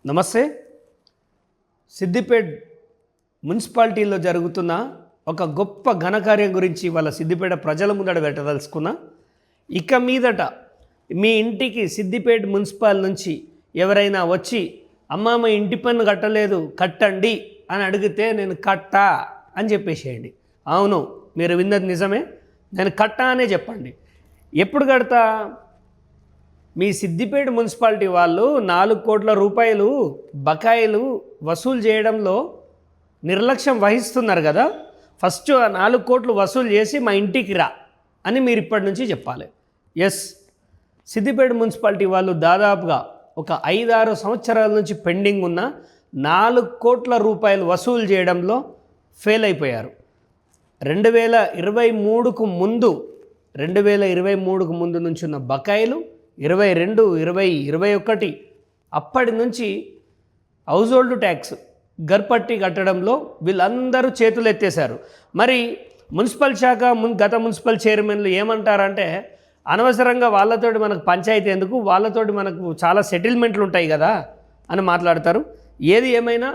నమస్తే. సిద్దిపేట మున్సిపాలిటీలో జరుగుతున్న ఒక గొప్ప ఘనకార్యం గురించి వాళ్ళ సిద్దిపేట ప్రజల ముందట పెట్టదలుచుకున్నా. ఇక మీదట మీ ఇంటికి సిద్దిపేట మున్సిపల్ నుంచి ఎవరైనా వచ్చి అమ్మ మా ఇంటి పన్ను కట్టలేదు కట్టండి అని అడిగితే నేను కట్టా అని చెప్పేసేయండి. అవును, మీరు విన్నది నిజమే, నేను కట్టా అనే చెప్పండి. ఎప్పుడు కడతా? మీ సిద్దిపేట మున్సిపాలిటీ వాళ్ళు 4 కోట్ల రూపాయలు బకాయిలు వసూలు చేయడంలో నిర్లక్ష్యం వహిస్తున్నారు కదా. ఫస్ట్ ఆ 4 కోట్లు వసూలు చేసి మా ఇంటికి రా అని మీరు ఇప్పటి నుంచి చెప్పాలి. ఎస్, సిద్దిపేట మున్సిపాలిటీ వాళ్ళు దాదాపుగా ఒక 5-6 సంవత్సరాల నుంచి పెండింగ్ ఉన్న 4 కోట్ల రూపాయలు వసూలు చేయడంలో ఫెయిల్ అయిపోయారు. 2023కు ముందు నుంచి ఉన్న బకాయిలు 22, 20, 21 అప్పటి నుంచి హౌస్ హోల్డ్ ట్యాక్స్ గర్పట్టి కట్టడంలో వీళ్ళందరూ చేతులు ఎత్తేశారు. మరి మున్సిపల్ శాఖ గత మున్సిపల్ చైర్మన్లు ఏమంటారంటే అనవసరంగా వాళ్ళతోటి మనకు పంచాయతీ ఎందుకు, వాళ్ళతోటి మనకు చాలా సెటిల్మెంట్లు ఉంటాయి కదా అని మాట్లాడతారు. ఏది ఏమైనా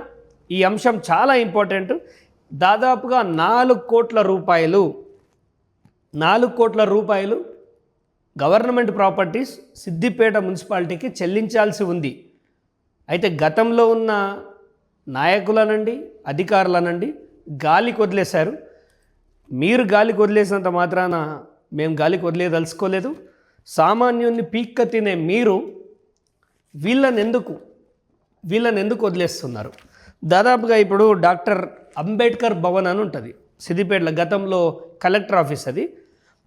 ఈ అంశం చాలా ఇంపార్టెంట్. దాదాపుగా 4 కోట్ల రూపాయలు గవర్నమెంట్ ప్రాపర్టీస్ సిద్దిపేట మున్సిపాలిటీకి చెల్లించాల్సి ఉంది. అయితే గతంలో ఉన్న నాయకులనండి, అధికారులనండి గాలికి వదిలేశారు. మీరు గాలికి వదిలేసినంత మాత్రాన మేము గాలికి వదిలేదలుచుకోలేదు. సామాన్యుల్ని పీక్క తినే మీరు వీళ్ళని ఎందుకు వదిలేస్తున్నారు? దాదాపుగా ఇప్పుడు డాక్టర్ అంబేద్కర్ భవన్ అని ఉంటుంది సిద్దిపేటలో, గతంలో కలెక్టర్ ఆఫీస్ అది.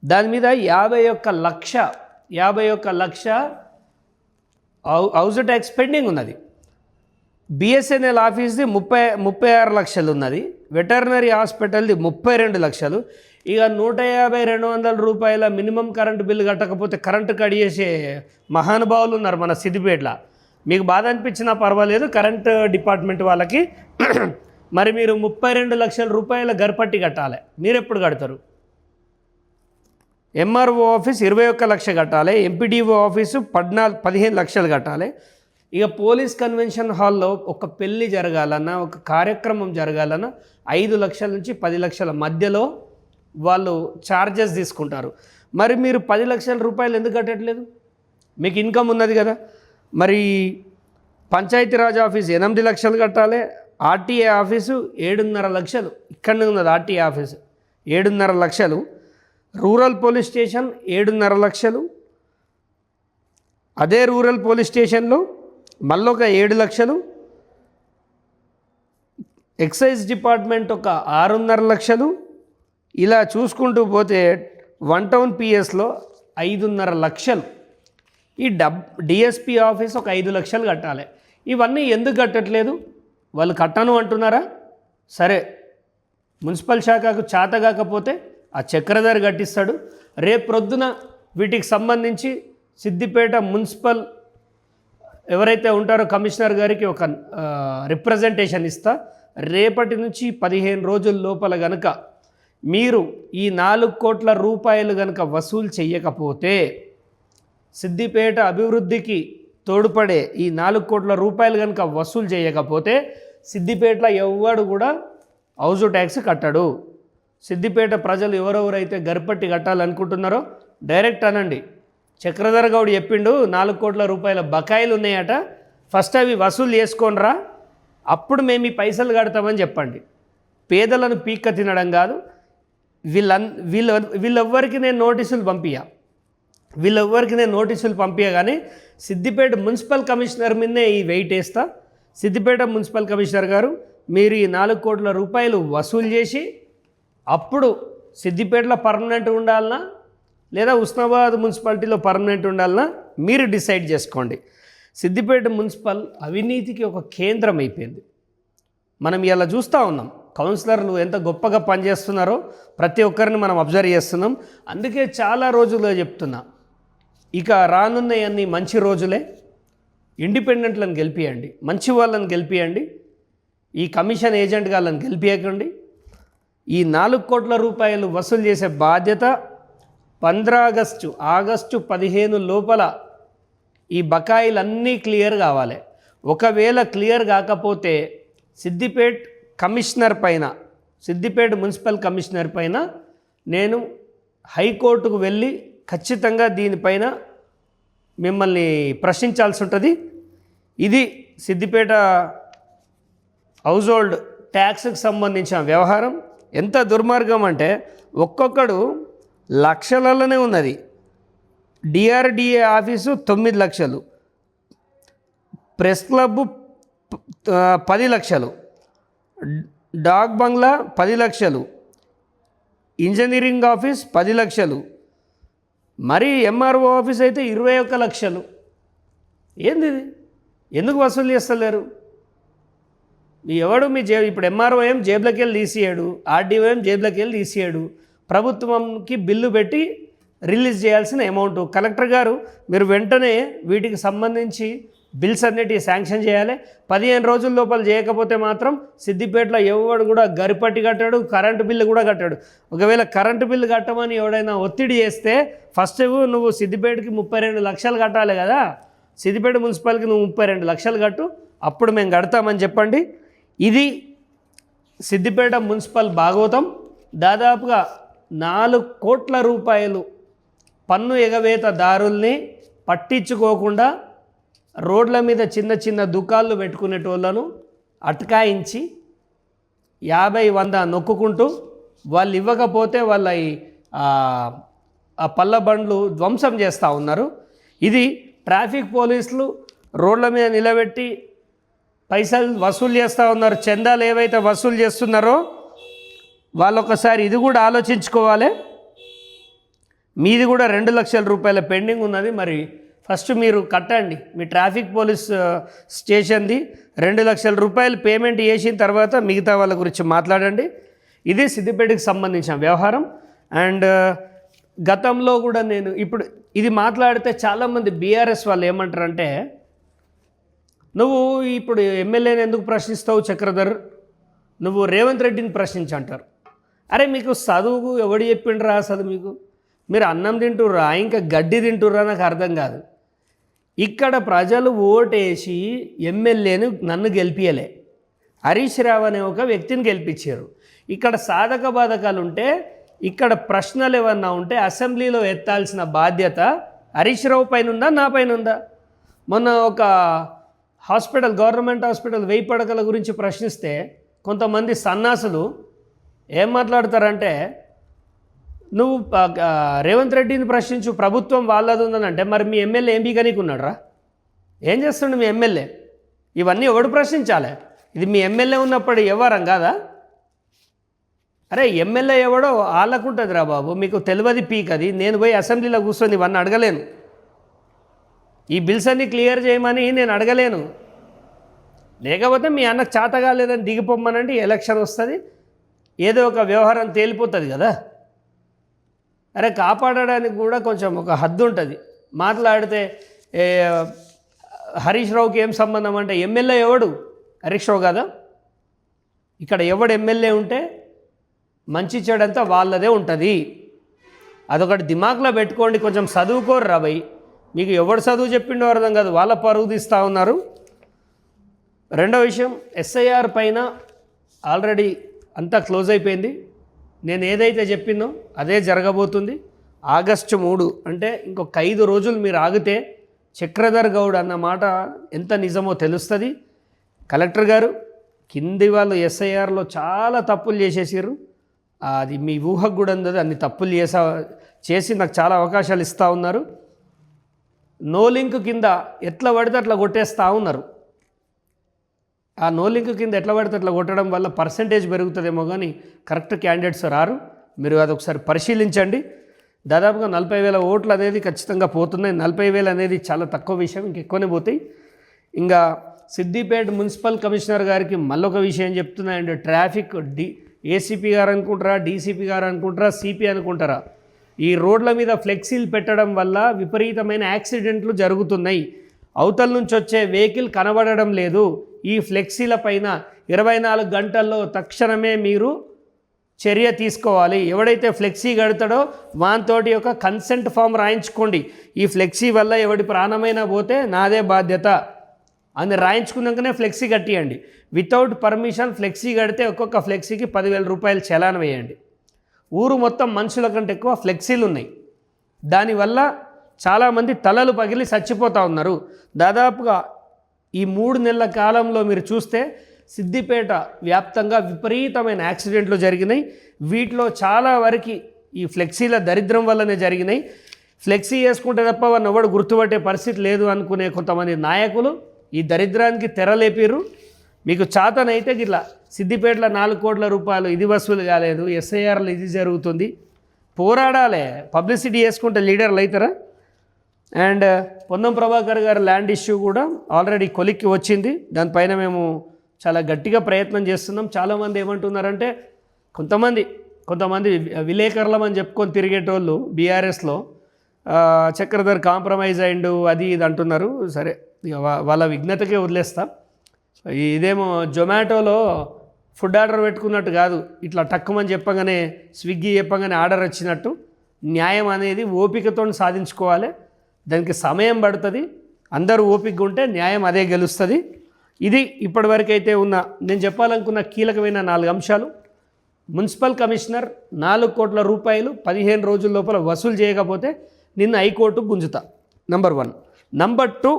దాని మీద 51 లక్ష హౌస్ ట్యాక్స్ పెండింగ్ ఉన్నది. బిఎస్ఎన్ఎల్ ఆఫీస్ది 36 లక్షలు ఉన్నది. వెటర్నరీ హాస్పిటల్ది 32 లక్షలు. ఇక 150-200 రూపాయల మినిమం కరెంటు బిల్లు కట్టకపోతే కరెంటు కట్ చేసే మహానుభావులు ఉన్నారు మన సిద్దిపేటలో. మీకు బాధ అనిపించినా పర్వాలేదు, కరెంటు డిపార్ట్మెంట్ వాళ్ళకి. మరి మీరు 32 లక్షల రూపాయల గర్పట్టి కట్టాలి. మీరు ఎప్పుడు కడతారు? ఎంఆర్ఓ ఆఫీస్ 21 లక్ష కట్టాలి. ఎంపీడీఓ ఆఫీసు 15 లక్షలు కట్టాలి. ఇక పోలీస్ కన్వెన్షన్ హాల్లో ఒక పెళ్ళి జరగాలన్నా, ఒక కార్యక్రమం జరగాలన్నా 5 లక్షల నుంచి 10 లక్షల మధ్యలో వాళ్ళు ఛార్జెస్ తీసుకుంటారు. మరి మీరు 10 లక్షల రూపాయలు ఎందుకు కట్టట్లేదు? మీకు ఇన్కమ్ ఉన్నది కదా. మరి పంచాయతీరాజ్ ఆఫీస్ 8 లక్షలు కట్టాలి. ఆర్టీఏ ఆఫీసు 7.5 లక్షలు, ఇక్కడనే ఉన్నది ఆర్టీఏ ఆఫీసు 7.5 లక్షలు. రూరల్ పోలీస్ స్టేషన్ 7.5 లక్షలు. అదే రూరల్ పోలీస్ స్టేషన్లో మళ్ళొక 7 లక్షలు. ఎక్సైజ్ డిపార్ట్మెంట్ ఒక 6.5 లక్షలు. ఇలా చూసుకుంటూ పోతే 1 టౌన్ పిఎస్లో 5.5 లక్షలు. ఈ డిఎస్పీ ఆఫీస్ ఒక 5 లక్షలు కట్టాలి. ఇవన్నీ ఎందుకు కట్టట్లేదు? వాళ్ళు కట్టను అంటున్నారా? సరే, మున్సిపల్ శాఖకు చేత కాకపోతే ఆ చక్రధారి కట్టిస్తాడు. రేపు ప్రొద్దున వీటికి సంబంధించి సిద్దిపేట మున్సిపల్ ఎవరైతే ఉంటారో కమిషనర్ గారికి ఒక రిప్రజెంటేషన్ ఇస్తా. రేపటి నుంచి 15 రోజుల లోపల గనక మీరు ఈ 4 కోట్ల రూపాయలు గనక వసూలు చేయకపోతే, సిద్దిపేట అభివృద్ధికి తోడ్పడే ఈ 4 కోట్ల రూపాయలు కనుక వసూలు చేయకపోతే సిద్దిపేటలో ఎవ్వడు కూడా హౌస్ ట్యాక్స్ కట్టడు. సిద్దిపేట ప్రజలు ఎవరెవరైతే గర్పట్టి కట్టాలనుకుంటున్నారో డైరెక్ట్ అనండి, చక్రధర్ గౌడ్ చెప్పిండు 4 కోట్ల రూపాయల బకాయిలు ఉన్నాయట, ఫస్ట్ అవి వసూలు చేసుకోనరా, అప్పుడు మేము ఈ పైసలు కడతామని చెప్పండి. పేదలను పీక్క తినడం కాదు. వీళ్ళెవ్వరికి నేను నోటీసులు పంపించగానే సిద్దిపేట మున్సిపల్ కమిషనర్ మీదనే ఈ వెయిట్ వేస్తా. సిద్దిపేట మున్సిపల్ కమిషనర్ గారు, మీరు ఈ 4 కోట్ల రూపాయలు వసూలు చేసి అప్పుడు సిద్దిపేటలో పర్మనెంట్ ఉండాలన్నా లేదా ఉస్నాబాద్ మున్సిపాలిటీలో పర్మనెంట్ ఉండాలన్నా మీరు డిసైడ్ చేసుకోండి. సిద్దిపేట మున్సిపల్ అవినీతికి ఒక కేంద్రం అయిపోయింది. మనం ఇలా చూస్తూ ఉన్నాం, కౌన్సిలర్లు ఎంత గొప్పగా పనిచేస్తున్నారో ప్రతి ఒక్కరిని మనం అబ్జర్వ్ చేస్తున్నాం. అందుకే చాలా రోజులుగా చెప్తున్నా, ఇక రానున్నాయన్నీ మంచి రోజులే. ఇండిపెండెంట్లను గెలిపియండి, మంచి వాళ్ళని గెలిపియండి, ఈ కమిషన్ ఏజెంట్ గాళ్ళని గెలిపియకండి. ఈ 4 కోట్ల రూపాయలు వసూలు చేసే బాధ్యత 15 ఆగస్టు లోపల ఈ బకాయిలన్నీ క్లియర్ కావాలి. ఒకవేళ క్లియర్ కాకపోతే సిద్దిపేట్ కమిషనర్ పైన, సిద్దిపేట మున్సిపల్ కమిషనర్ పైన నేను హైకోర్టుకు వెళ్ళి ఖచ్చితంగా దీనిపైన మిమ్మల్ని ప్రశ్నించాల్సి ఉంటుంది. ఇది సిద్దిపేట హౌస్ హోల్డ్ ట్యాక్స్కి సంబంధించిన వ్యవహారం. ఎంత దుర్మార్గం అంటే ఒక్కొక్కడు లక్షలలోనే ఉన్నది. డిఆర్డిఏ ఆఫీసు 9 లక్షలు, ప్రెస్ క్లబ్ 10 లక్షలు, డాక్ బంగ్లా 10 లక్షలు, ఇంజనీరింగ్ ఆఫీస్ 10 లక్షలు, మరి ఎంఆర్ఓ ఆఫీస్ అయితే 21 లక్షలు. ఏంది ఇది? ఎందుకు వసూలు చేస్తలేరు? ఎవడు మీ ఇప్పుడు ఎంఆర్ఓ ఏం జేబులోకి వెళ్ళి తీసియాడు, ఆర్డీఓ ఏం జేబులోకి వెళ్ళి తీసియాడు. ప్రభుత్వంకి బిల్లు పెట్టి రిలీజ్ చేయాల్సిన అమౌంట్. కలెక్టర్ గారు మీరు వెంటనే వీటికి సంబంధించి బిల్స్ అన్నిటి శాంక్షన్ చేయాలి. 15 రోజుల లోపల చేయకపోతే మాత్రం సిద్దిపేటలో ఎవడు కూడా గరిపట్టి కట్టాడు, కరెంటు బిల్లు కూడా కట్టాడు. ఒకవేళ కరెంటు బిల్లు కట్టమని ఎవడైనా ఒత్తిడి చేస్తే ఫస్ట్ నువ్వు సిద్దిపేటకి 32 లక్షలు కట్టాలి కదా, సిద్దిపేట మున్సిపాలిటీకి నువ్వు 32 లక్షలు కట్టు, అప్పుడు మేము కడతామని చెప్పండి. ఇది సిద్దిపేట మున్సిపల్ భాగవతం. దాదాపుగా 4 కోట్ల రూపాయలు పన్ను ఎగవేతదారుల్ని పట్టించుకోకుండా రోడ్ల మీద చిన్న చిన్న దుకాళ్ళు పెట్టుకునేటోళ్ళను అటకాయించి 50-100 నొక్కుంటూ వాళ్ళు ఇవ్వకపోతే వాళ్ళ ఆ పళ్ళ బండ్లు ధ్వంసం చేస్తూ ఉన్నారు. ఇది ట్రాఫిక్ పోలీసులు రోడ్ల మీద నిలబెట్టి పైసలు వసూలు చేస్తూ ఉన్నారు. చందాలు ఏవైతే వసూలు చేస్తున్నారో వాళ్ళు ఒకసారి ఇది కూడా ఆలోచించుకోవాలి. మీది కూడా 2 లక్షల రూపాయల పెండింగ్ ఉన్నది. మరి ఫస్ట్ మీరు కట్టండి. మీ ట్రాఫిక్ పోలీస్ స్టేషన్ది 2 లక్షల రూపాయలు పేమెంట్ చేసిన తర్వాత మిగతా వాళ్ళ గురించి మాట్లాడండి. ఇది సిద్దిపేటకి సంబంధించిన వ్యవహారం. అండ్ గతంలో కూడా నేను ఇప్పుడు ఇది మాట్లాడితే చాలామంది బీఆర్ఎస్ వాళ్ళు ఏమంటారంటే, నువ్వు ఇప్పుడు ఎమ్మెల్యేని ఎందుకు ప్రశ్నిస్తావు చక్రధర్, నువ్వు రేవంత్ రెడ్డిని ప్రశ్నించంటారు. అరే మీకు చదువు ఎవడు చెప్పిండ్రా? అసలు మీరు అన్నం తింటుర్రా ఇంకా గడ్డి తింటుర్రా? నాకు అర్థం కాదు. ఇక్కడ ప్రజలు ఓటేసి ఎమ్మెల్యేను నన్ను గెలిపియలే, హరీష్ రావు అనే ఒక వ్యక్తిని గెలిపించారు. ఇక్కడ సాధక బాధకాలు ఉంటే, ఇక్కడ ప్రశ్నలు ఏమన్నా ఉంటే అసెంబ్లీలో ఎత్తాల్సిన బాధ్యత హరీష్ రావు పైన ఉందా, నా పైన ఉందా? మొన్న ఒక హాస్పిటల్, గవర్నమెంట్ హాస్పిటల్ 1000 పడకల గురించి ప్రశ్నిస్తే కొంతమంది సన్నాసులు ఏం మాట్లాడతారంటే, నువ్వు రేవంత్ రెడ్డిని ప్రశ్నించు, ప్రభుత్వం వాళ్ళది ఉందని అంటే, మరి మీ ఎమ్మెల్యే ఏం బీగనీకి ఉన్నాడు రా? ఏం చేస్తుండే మీ ఎమ్మెల్యే? ఇవన్నీ ఎవడు ప్రశ్నించాలి? ఇది మీ ఎమ్మెల్యే ఉన్నప్పుడు వ్యవహారం కాదా? అరే ఎమ్మెల్యే ఎవడో వాళ్ళకుంటుంది రా బాబు, మీకు తెలియదు పీక్. అది నేను పోయి అసెంబ్లీలో కూర్చొని ఇవన్నీ అడగలేను. ఈ బిల్స్ అన్నీ క్లియర్ చేయమని నేను అడగలేను. లేకపోతే మీ అన్నకు చేత కాలేదని దిగిపోమ్మనండి, ఎలక్షన్ వస్తుంది, ఏదో ఒక వ్యవహారం తేలిపోతుంది కదా. అరే కాపాడడానికి కూడా కొంచెం ఒక హద్దు ఉంటుంది. మాట్లాడితే హరీష్ రావుకి ఏం సంబంధం అంటే, ఎమ్మెల్యే ఎవడు? హరీష్ రావు కదా. ఇక్కడ ఎవడు ఎమ్మెల్యే ఉంటే మంచి చెడంతా వాళ్ళదే ఉంటుంది. అదొకటి దిమాగ్లో పెట్టుకోండి. కొంచెం చదువుకోరు రాబోయ్. మీకు ఎవడు చదువు చెప్పిండో అర్థం కాదు, వాళ్ళ పరుగు తీస్తూ ఉన్నారు. రెండో విషయం, ఎస్ఐఆర్ పైన ఆల్రెడీ అంతా క్లోజ్ అయిపోయింది. నేను ఏదైతే చెప్పినో అదే జరగబోతుంది. ఆగస్టు 3 అంటే ఇంకొక 5 రోజులు మీరు ఆగితే చక్రధర్ గౌడ్ అన్న మాట ఎంత నిజమో తెలుస్తుంది. కలెక్టర్ గారు, కింది వాళ్ళు ఎస్ఐఆర్లో చాలా తప్పులు చేసేసారు. అది మీ ఊహకు కూడా అందదు, అన్ని తప్పులు చేసి నాకు చాలా అవకాశాలు ఇస్తూ ఉన్నారు. నో లింక్ కింద ఎట్లా పడితే అట్లా కొట్టేస్తూ ఉన్నారు. ఆ నో లింక్ కింద ఎట్లా పడితే అట్లా కొట్టడం వల్ల పర్సంటేజ్ పెరుగుతుందేమో కానీ కరెక్ట్ క్యాండిడేట్స్ రారు. మీరు అది ఒకసారి పరిశీలించండి. దాదాపుగా 40,000 ఓట్లు అనేది ఖచ్చితంగా పోతున్నాయి. 40,000 అనేది చాలా తక్కువ విషయం, ఇంకెక్కువనే పోతాయి. ఇంకా సిద్దిపేట మున్సిపల్ కమిషనర్ గారికి మళ్ళొక విషయం చెప్తున్నాయండి. ట్రాఫిక్ ఏసీపీ గారు అనుకుంటారా, డీసీపీ గారు అనుకుంటారా, సిపి అనుకుంటారా, ఈ రోడ్ల మీద ఫ్లెక్సీలు పెట్టడం వల్ల విపరీతమైన యాక్సిడెంట్లు జరుగుతున్నాయి. అవతల నుంచి వచ్చే వెహికల్ కనబడడం లేదు. ఈ ఫ్లెక్సీల పైన 24 గంటల్లో తక్షణమే మీరు చర్య తీసుకోవాలి. ఎవడైతే ఫ్లెక్సీ కడతాడో వానితోటి ఒక కన్సెంట్ ఫామ్ రాయించుకోండి. ఈ ఫ్లెక్సీ వల్ల ఎవడి ప్రాణమైనా పోతే నాదే బాధ్యత. అని రాయించుకున్నాకనే ఫ్లెక్సీ కట్టియండి. వితౌట్ పర్మిషన్ ఫ్లెక్సీ కడితే ఒక్కొక్క ఫ్లెక్సీకి 10,000 రూపాయలు చలాన్ వేయండి. ఊరు మొత్తం మనుషుల కంటే ఎక్కువ ఫ్లెక్సీలు ఉన్నాయి. దానివల్ల చాలామంది తలలు పగిలి చచ్చిపోతూ ఉన్నారు. దాదాపుగా ఈ 3 నెలల కాలంలో మీరు చూస్తే సిద్దిపేట వ్యాప్తంగా విపరీతమైన యాక్సిడెంట్లు జరిగినాయి. వీటిలో చాలా వరకు ఈ ఫ్లెక్సీల దరిద్రం వల్లనే జరిగినాయి. ఫ్లెక్సీ వేసుకుంటే తప్ప వాడిని ఎవడు గుర్తుపట్టే పరిస్థితి లేదు అనుకునే కొంతమంది నాయకులు ఈ దరిద్రానికి తెరలేపిర్రు. మీకు చాతనైతే గిట్లా సిద్దిపేటలో 4 కోట్ల రూపాయలు ఇది వసూలు కాలేదు, ఎస్ఐఆర్లు ఇది జరుగుతుంది, పోరాడాలి. పబ్లిసిటీ చేసుకుంటే లీడర్లు అవుతారా? అండ్ పొన్నం ప్రభాకర్ గారి ల్యాండ్ ఇష్యూ కూడా ఆల్రెడీ కొలిక్కి వచ్చింది. దానిపైన మేము చాలా గట్టిగా ప్రయత్నం చేస్తున్నాం. చాలామంది ఏమంటున్నారంటే కొంతమంది విలేకరులమని చెప్పుకొని తిరిగేటోళ్ళు బీఆర్ఎస్లో చక్రధర్ కాంప్రమైజ్ అయిండు అది ఇది అంటున్నారు. సరే, వాళ్ళ విఘ్నతకే వదిలేస్తా. ఇదేమో జొమాటోలో ఫుడ్ ఆర్డర్ పెట్టుకున్నట్టు కాదు, ఇట్లా టక్కుమని చెప్పగానే స్విగ్గీ చెప్పగానే ఆర్డర్ వచ్చినట్టు. న్యాయం అనేది ఓపికతో సాధించుకోవాలి. దానికి సమయం పడుతుంది. అందరూ ఓపికగా ఉంటే న్యాయం అదే గెలుస్తుంది. ఇది ఇప్పటివరకైతే ఉన్న నేను చెప్పాలనుకున్న కీలకమైన 4 అంశాలు. మున్సిపల్ కమిషనర్ 4 కోట్ల రూపాయలు 15 రోజుల లోపల వసూలు చేయకపోతే నిన్న హైకోర్టు గుంజుతా, నంబర్ 1. నంబర్ 2,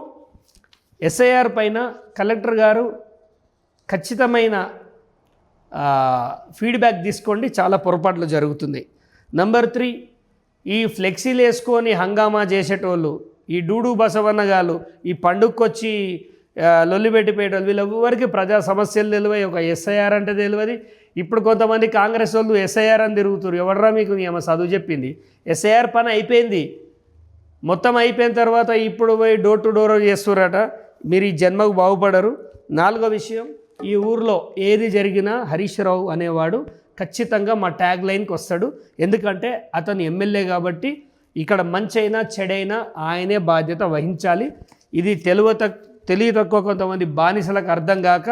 ఎస్ఐఆర్ పైన కలెక్టర్ గారు ఖచ్చితమైన ఫీడ్బ్యాక్ తీసుకోండి, చాలా పొరపాట్లు జరుగుతుంది. నంబర్ 3, ఈ ఫ్లెక్సీలు వేసుకొని హంగామా చేసేటోళ్ళు, ఈ డూడు బసవన్న గారు ఈ పండుగకొచ్చి లొల్లిపెట్టిపోయేటోళ్ళు, వీళ్ళెవరికి ప్రజా సమస్యలు తెలివై, ఒక ఎస్ఐఆర్ అంటే తెలియదు. ఇప్పుడు కొంతమంది కాంగ్రెస్ వాళ్ళు ఎస్ఐఆర్ అని తిరుగుతారు. ఎవర్రా మీకు ఏమో చదువు చెప్పింది? ఎస్ఐఆర్ పని అయిపోయింది, మొత్తం అయిపోయిన తర్వాత ఇప్పుడు పోయి డోర్ టు డోర్ చేస్తురట. మీరు ఈ జన్మకు బాగుపడరు. 4వ విషయం, ఈ ఊర్లో ఏది జరిగినా హరీష్ రావు అనేవాడు ఖచ్చితంగా మా ట్యాగ్ లైన్కి వస్తాడు. ఎందుకంటే అతను ఎమ్మెల్యే కాబట్టి ఇక్కడ మంచైనా చెడైనా ఆయనే బాధ్యత వహించాలి. ఇది తెలివి తక్కువ కొంతమంది బానిసలకు అర్థం కాక